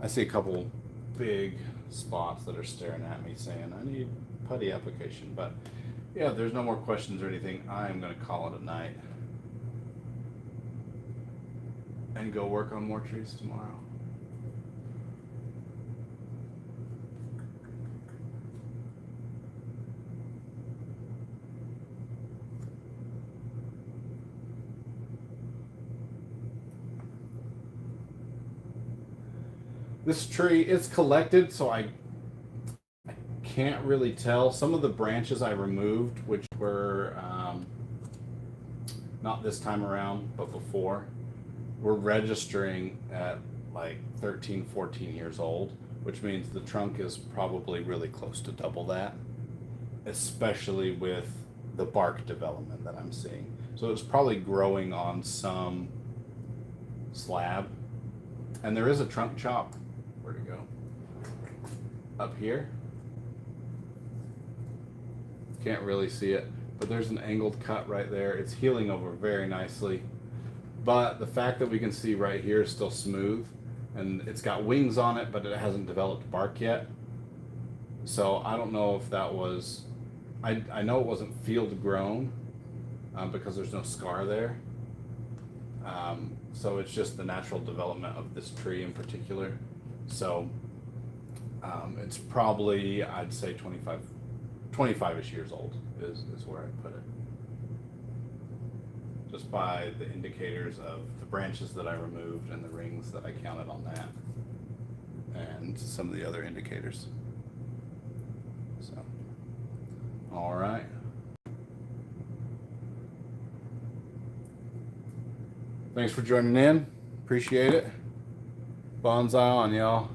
I see a couple big spots that are staring at me saying, I need putty application. But yeah, if there's no more questions or anything, I'm going to call it a night and go work on more trees tomorrow. This tree is collected, so I can't really tell. Some of the branches I removed, which were not this time around, but before, were registering at like 13, 14 years old, which means the trunk is probably really close to double that, especially with the bark development that I'm seeing. So it's probably growing on some slab. And there is a trunk chop. Where'd it go? Up here. Can't really see it, but there's an angled cut right there. It's healing over very nicely. But the fact that we can see right here is still smooth, and it's got wings on it, but it hasn't developed bark yet. So I don't know if that was, I know it wasn't field grown because there's no scar there. So it's just the natural development of this tree in particular. So it's probably, I'd say 25-ish years old is where I put it. Just by the indicators of the branches that I removed and the rings that I counted on that, and some of the other indicators. So, all right. Thanks for joining in. Appreciate it. Bonsai on, y'all.